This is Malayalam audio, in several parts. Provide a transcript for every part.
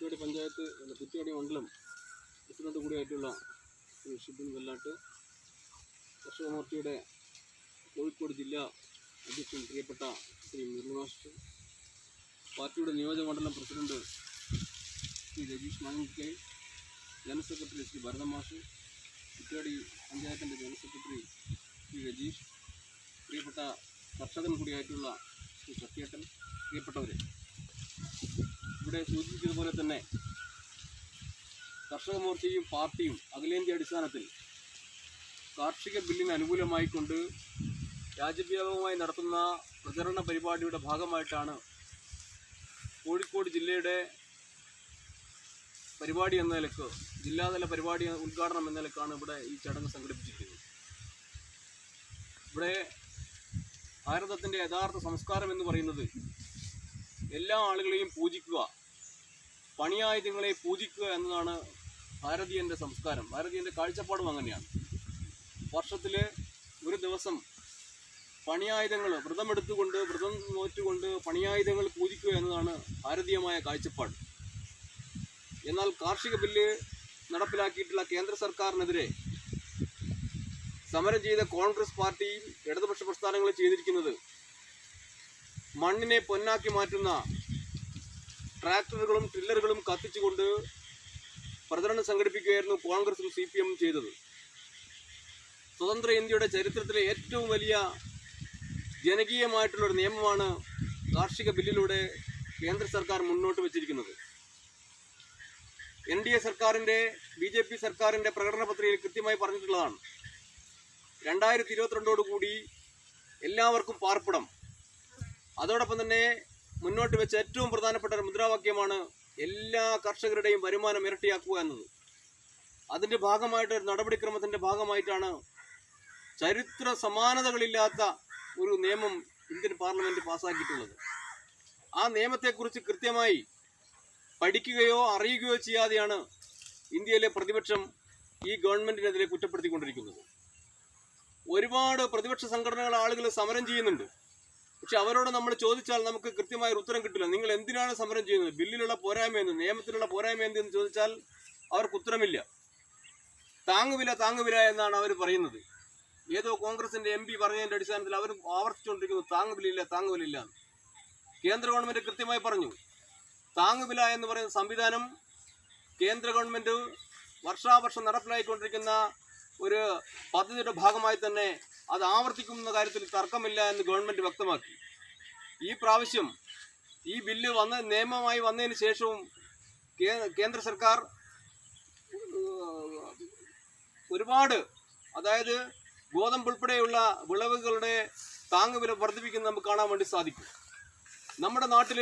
കുറ്റ്യാടി പഞ്ചായത്ത് കുറ്റ്യാടി മണ്ഡലം പ്രസിഡന്റ് കൂടിയായിട്ടുള്ള ശ്രീ ഷിബിൻ വെല്ലാട്ട്, കർഷക മോർച്ചയുടെ കോഴിക്കോട് ജില്ലാ അധ്യക്ഷൻ പ്രിയപ്പെട്ട ശ്രീ മുരളി മാസ്റ്റർ, പാർട്ടിയുടെ നിയോജകമണ്ഡലം president Shri Rajeesh Mangikkai, general secretary Shri Bharathan മാഷ്, കുറ്റ്യാടി പഞ്ചായത്തിൻ്റെ ജനറൽ സെക്രട്ടറി ശ്രീ രജീഷ്, പ്രിയപ്പെട്ട കർഷകൻ കൂടിയായിട്ടുള്ള ശ്രീ സത്യേട്ടൻ, പ്രിയപ്പെട്ടവരെ, ഇവിടെ സൂചിപ്പിച്ചതുപോലെ തന്നെ കർഷക മോർച്ചയും പാർട്ടിയും അഖിലേന്ത്യാ അടിസ്ഥാനത്തിൽ കാർഷിക ബില്ലിന് അനുകൂലമായിക്കൊണ്ട് രാജ്യവ്യാപകമായി നടത്തുന്ന പ്രചരണ പരിപാടിയുടെ ഭാഗമായിട്ടാണ് കോഴിക്കോട് ജില്ലയുടെ പരിപാടി എന്ന നിലക്ക്, ജില്ലാതല പരിപാടി ഉദ്ഘാടനം എന്ന നിലക്കാണ് ഇവിടെ ഈ ചടങ്ങ് സംഘടിപ്പിച്ചിരിക്കുന്നത്. ഇവിടെ ഭാരതത്തിൻ്റെ യഥാർത്ഥ സംസ്കാരം എന്ന് പറയുന്നത് എല്ലാ ആളുകളെയും പൂജിക്കുക, പണിയായുധങ്ങളെ പൂജിക്കുക എന്നതാണ് ഭാരതീയൻ്റെ സംസ്കാരം. ഭാരതീയൻ്റെ കാഴ്ചപ്പാടും അങ്ങനെയാണ്. വർഷത്തിൽ ഒരു ദിവസം പണിയായുധങ്ങൾ വ്രതമെടുത്തുകൊണ്ട്, വ്രതം നോറ്റുകൊണ്ട് പണിയായുധങ്ങൾ പൂജിക്കുക എന്നതാണ് ഭാരതീയമായ കാഴ്ചപ്പാട്. എന്നാൽ കാർഷിക ബില്ല് നടപ്പിലാക്കിയിട്ടുള്ള കേന്ദ്ര സർക്കാരിനെതിരെ സമരം ചെയ്ത കോൺഗ്രസ് പാർട്ടിയും ഇടതുപക്ഷ പ്രസ്ഥാനങ്ങളും ചെയ്തിരിക്കുന്നത് മണ്ണിനെ പൊന്നാക്കി മാറ്റുന്ന ട്രാക്ടറുകളും ടില്ലറുകളും കത്തിച്ചുകൊണ്ട് പ്രചരണം സംഘടിപ്പിക്കുകയായിരുന്നു കോൺഗ്രസും CPM ചെയ്തത്. സ്വതന്ത്ര ഇന്ത്യയുടെ ചരിത്രത്തിലെ ഏറ്റവും വലിയ ജനകീയമായിട്ടുള്ളൊരു നിയമമാണ് കാർഷിക ബില്ലിലൂടെ കേന്ദ്ര സർക്കാർ മുന്നോട്ട് വച്ചിരിക്കുന്നത്. NDA സർക്കാരിൻ്റെ, BJP സർക്കാരിൻ്റെ പ്രകടന പത്രികയിൽ കൃത്യമായി പറഞ്ഞിട്ടുള്ളതാണ്, 2022 എല്ലാവർക്കും പാർപ്പിടം. അതോടൊപ്പം തന്നെ മുന്നോട്ട് വെച്ച ഏറ്റവും പ്രധാനപ്പെട്ട ഒരു മുദ്രാവാക്യമാണ് എല്ലാ കർഷകരുടെയും വരുമാനം ഇരട്ടിയാക്കുക എന്നത്. അതിൻ്റെ ഭാഗമായിട്ട്, ഒരു നടപടിക്രമത്തിൻ്റെ ഭാഗമായിട്ടാണ് ചരിത്ര സമാനതകളില്ലാത്ത ഒരു നിയമം ഇന്ത്യൻ പാർലമെൻറ്റ് പാസ്സാക്കിയിട്ടുള്ളത്. ആ നിയമത്തെക്കുറിച്ച് കൃത്യമായി പഠിക്കുകയോ അറിയുകയോ ചെയ്യാതെയാണ് ഇന്ത്യയിലെ പ്രതിപക്ഷം ഈ ഗവൺമെൻറ്റിനെതിരെ കുറ്റപ്പെടുത്തിക്കൊണ്ടിരിക്കുന്നത്. ഒരുപാട് പ്രതിപക്ഷ സംഘടനകൾ, ആളുകൾ സമരം ചെയ്യുന്നുണ്ട്. പക്ഷെ അവരോട് നമ്മൾ ചോദിച്ചാൽ നമുക്ക് കൃത്യമായൊരു ഉത്തരം കിട്ടില്ല. നിങ്ങൾ എന്തിനാണ് സമരം ചെയ്യുന്നത്? ബില്ലിലുള്ള പോരായ്മയെന്ന്, നിയമത്തിലുള്ള പോരായ്മ എന്തെന്ന് ചോദിച്ചാൽ അവർക്ക് ഉത്തരമില്ല. താങ്ങുവില എന്നാണ് അവർ പറയുന്നത്. ഏതോ കോൺഗ്രസിൻ്റെ MP പറഞ്ഞതിൻ്റെ അടിസ്ഥാനത്തിൽ അവർ ആവർത്തിച്ചുകൊണ്ടിരിക്കുന്നു താങ്ങുവില. കേന്ദ്ര ഗവൺമെൻറ് കൃത്യമായി പറഞ്ഞു, താങ്ങുവില എന്ന് പറയുന്ന സംവിധാനം കേന്ദ്ര ഗവൺമെൻറ് വർഷാവർഷം നടപ്പിലാക്കിക്കൊണ്ടിരിക്കുന്ന ഒരു പദ്ധതിയുടെ ഭാഗമായി തന്നെ അത് ആവർത്തിക്കുന്ന കാര്യത്തിൽ തർക്കമില്ല എന്ന് ഗവൺമെൻറ് വ്യക്തമാക്കി. ഈ പ്രാവശ്യം ഈ ബില്ല് നിയമമായി വന്നതിന് ശേഷവും കേന്ദ്ര സർക്കാർ ഒരുപാട്, അതായത് ഗോതമ്പ് ഉൾപ്പെടെയുള്ള വിളവുകളുടെ താങ്ങുവില വർദ്ധിപ്പിക്കുന്നത് നമുക്ക് കാണാൻ വേണ്ടി സാധിക്കും. നമ്മുടെ നാട്ടിൽ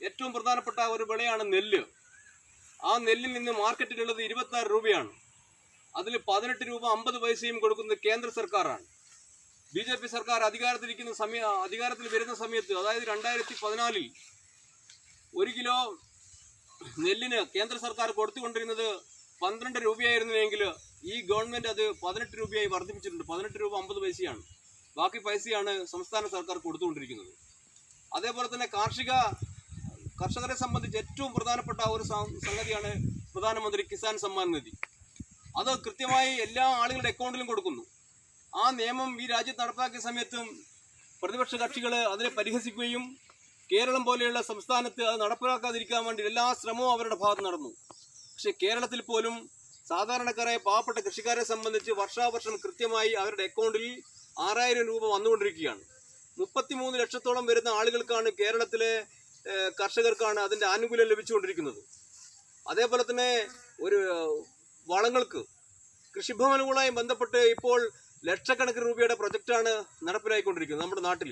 ഏറ്റവും പ്രധാനപ്പെട്ട ഒരു വിളയാണ് നെല്ല്. ആ നെല്ലിൽ നിന്ന് മാർക്കറ്റിലുള്ളത് 26 രൂപയാണ്. അതിൽ 18 രൂപ 50 പൈസയും കൊടുക്കുന്നത് കേന്ദ്ര സർക്കാരാണ്. BJP സർക്കാർ അധികാരത്തിൽ വരുന്ന സമയത്ത്, അതായത് 2014 1 കിലോ നെല്ലിന് കേന്ദ്ര സർക്കാർ കൊടുത്തുകൊണ്ടിരുന്നത് 12 രൂപയായിരുന്നുവെങ്കിൽ ഈ ഗവൺമെൻറ് അത് 18 രൂപയായി വർദ്ധിപ്പിച്ചിട്ടുണ്ട്. 18 രൂപ 50 പൈസയാണ്. ബാക്കി പൈസയാണ് സംസ്ഥാന സർക്കാർ കൊടുത്തുകൊണ്ടിരിക്കുന്നത്. അതേപോലെ തന്നെ കർഷകരെ സംബന്ധിച്ച് ഏറ്റവും പ്രധാനപ്പെട്ട ഒരു സംഗതിയാണ് പ്രധാനമന്ത്രി കിസാൻ സമ്മാൻ നിധി. അത് കൃത്യമായി എല്ലാ ആളുകളുടെ അക്കൗണ്ടിലും കൊടുക്കുന്നു. ആ നിയമം ഈ രാജ്യത്ത് നടപ്പാക്കിയ സമയത്തും പ്രതിപക്ഷ കക്ഷികൾ അതിനെ പരിഹസിക്കുകയും കേരളം പോലെയുള്ള സംസ്ഥാനത്ത് അത് നടപ്പിലാക്കാതിരിക്കാൻ വേണ്ടി എല്ലാ ശ്രമവും അവരുടെ ഭാഗത്ത് നടന്നു. പക്ഷേ കേരളത്തിൽ പോലും സാധാരണക്കാരായ പാവപ്പെട്ട കൃഷിക്കാരെ സംബന്ധിച്ച് വർഷാവർഷം കൃത്യമായി അവരുടെ അക്കൗണ്ടിൽ 6000 രൂപ വന്നുകൊണ്ടിരിക്കുകയാണ്. 33 ലക്ഷത്തോളം വരുന്ന ആളുകൾക്കാണ്, കേരളത്തിലെ കർഷകർക്കാണ് അതിൻ്റെ ആനുകൂല്യം ലഭിച്ചുകൊണ്ടിരിക്കുന്നത്. അതേപോലെ തന്നെ ഒരു വളങ്ങൾക്ക് കൃഷിഭവനുകളുമായി ബന്ധപ്പെട്ട് ഇപ്പോൾ ലക്ഷക്കണക്കിന് രൂപയുടെ പ്രൊജക്റ്റാണ് നടപ്പിലാക്കിക്കൊണ്ടിരിക്കുന്നത് നമ്മുടെ നാട്ടിൽ.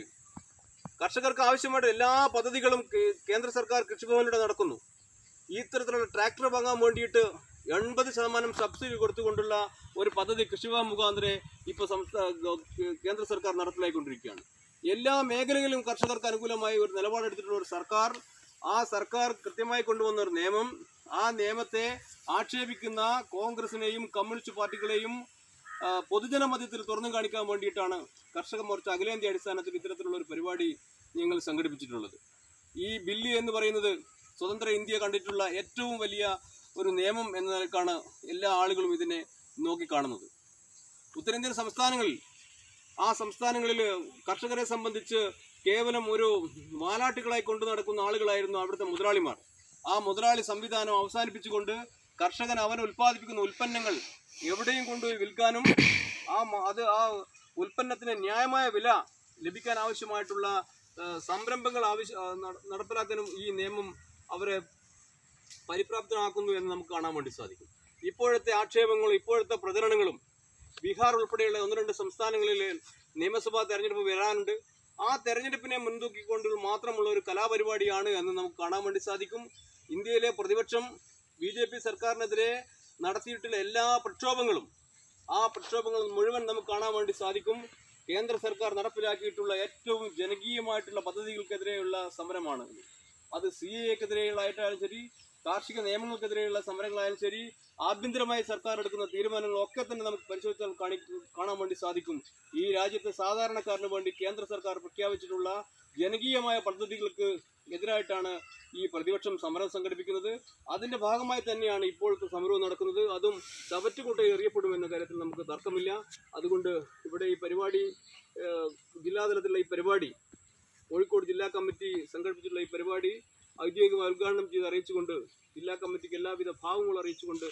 കർഷകർക്ക് ആവശ്യമായിട്ട് എല്ലാ പദ്ധതികളും കേന്ദ്ര സർക്കാർ കൃഷിഭവനിലൂടെ നടക്കുന്നു. ഈ തരത്തിലുള്ള ട്രാക്ടർ വാങ്ങാൻ വേണ്ടിയിട്ട് 80% സബ്സിഡി കൊടുത്തുകൊണ്ടുള്ള ഒരു പദ്ധതി കൃഷിഭവൻ മുഖാന്തരം ഇപ്പോൾ കേന്ദ്ര സർക്കാർ നടപ്പിലാക്കിക്കൊണ്ടിരിക്കുകയാണ്. എല്ലാ മേഖലകളിലും കർഷകർക്ക് അനുകൂലമായി ഒരു നിലപാടെടുത്തിട്ടുള്ള ഒരു സർക്കാർ, ആ സർക്കാർ കൃത്യമായി കൊണ്ടുവന്ന ഒരു നിയമം, ആ നിയമത്തെ ആക്ഷേപിക്കുന്ന കോൺഗ്രസിനെയും കമ്മ്യൂണിസ്റ്റ് പാർട്ടികളെയും പൊതുജന മധ്യത്തിൽ തുറന്നു കാണിക്കാൻ വേണ്ടിയിട്ടാണ് കർഷക മോർച്ച അഖിലേന്ത്യാ അടിസ്ഥാനത്തിൽ ഇത്തരത്തിലുള്ള ഒരു പരിപാടി ഞങ്ങൾ സംഘടിപ്പിച്ചിട്ടുള്ളത്. ഈ ബില്ല് എന്ന് പറയുന്നത് സ്വതന്ത്ര ഇന്ത്യ കണ്ടിട്ടുള്ള ഏറ്റവും വലിയ ഒരു നിയമം എന്ന നിലക്കാണ് എല്ലാ ആളുകളും ഇതിനെ നോക്കിക്കാണുന്നത്. ഉത്തരേന്ത്യൻ സംസ്ഥാനങ്ങളിൽ ആ സംസ്ഥാനങ്ങളിൽ കർഷകരെ സംബന്ധിച്ച് കേവലം ഒരു വാലാട്ടികളായി കൊണ്ടു നടക്കുന്ന ആളുകളായിരുന്നു അവിടുത്തെ മുതലാളിമാർ. ആ മുതലാളി സംവിധാനം അവസാനിപ്പിച്ചുകൊണ്ട് കർഷകൻ അവൻ ഉൽപ്പാദിപ്പിക്കുന്ന ഉൽപ്പന്നങ്ങൾ എവിടെയും കൊണ്ടുപോയി വിൽക്കാനും ആ ഉൽപ്പന്നത്തിന് ന്യായമായ വില ലഭിക്കാൻ ആവശ്യമായിട്ടുള്ള സംരംഭങ്ങൾ നടപ്പിലാക്കാനും ഈ നിയമം അവരെ പരിപ്രാപ്തരാക്കുന്നു എന്ന് നമുക്ക് കാണാൻ വേണ്ടി സാധിക്കും. ഇപ്പോഴത്തെ ആക്ഷേപങ്ങളും ഇപ്പോഴത്തെ പ്രചരണങ്ങളും ബീഹാർ ഉൾപ്പെടെയുള്ള 1-2 സംസ്ഥാനങ്ങളിൽ നിയമസഭാ തെരഞ്ഞെടുപ്പ് വരാനുണ്ട്. ആ തെരഞ്ഞെടുപ്പിനെ മുൻതൂക്കിക്കൊണ്ട് മാത്രമുള്ള ഒരു കലാപരിപാടിയാണ് എന്ന് നമുക്ക് കാണാൻ വേണ്ടി സാധിക്കും. ഇന്ത്യയിലെ പ്രതിപക്ഷം BJP സർക്കാരിനെതിരെ നടത്തിയിട്ടുള്ള എല്ലാ പ്രക്ഷോഭങ്ങളും മുഴുവൻ നമുക്ക് കാണാൻ വേണ്ടി സാധിക്കും. കേന്ദ്ര സർക്കാർ നടപ്പിലാക്കിയിട്ടുള്ള ഏറ്റവും ജനകീയമായിട്ടുള്ള പദ്ധതികൾക്കെതിരെയുള്ള സമരമാണ്. അത് CAA-ക്കെതിരെയായാലും ശരി, കാർഷിക നിയമങ്ങൾക്കെതിരെയുള്ള സമരങ്ങളായാലും ശരി, ആഭ്യന്തരമായി സർക്കാർ എടുക്കുന്ന തീരുമാനങ്ങളൊക്കെ തന്നെ നമുക്ക് പരിശോധിച്ചാൽ കാണാൻ വേണ്ടി സാധിക്കും. ഈ രാജ്യത്തെ സാധാരണക്കാരന് വേണ്ടി കേന്ദ്ര സർക്കാർ പ്രഖ്യാപിച്ചിട്ടുള്ള ജനകീയമായ പദ്ധതികൾക്ക് എതിരായിട്ടാണ് ഈ പ്രതിപക്ഷം സമരം സംഘടിപ്പിക്കുന്നത്. അതിന്റെ ഭാഗമായി തന്നെയാണ് ഇപ്പോഴത്തെ സമരവും നടക്കുന്നത്. അതും ചവറ്റുകുട്ട എറിയപ്പെടുമെന്ന കാര്യത്തിൽ നമുക്ക് തർക്കമില്ല. അതുകൊണ്ട് ഇവിടെ ഈ പരിപാടി, ജില്ലാതലത്തിലുള്ള ഈ പരിപാടി, കോഴിക്കോട് ജില്ലാ കമ്മിറ്റി സംഘടിപ്പിച്ചിട്ടുള്ള ഈ പരിപാടി ഔദ്യോഗികമായി ഉദ്ഘാടനം ചെയ്ത് അറിയിച്ചുകൊണ്ട് ജില്ലാ കമ്മിറ്റിക്ക് എല്ലാവിധ ഭാവങ്ങളും അറിയിച്ചുകൊണ്ട്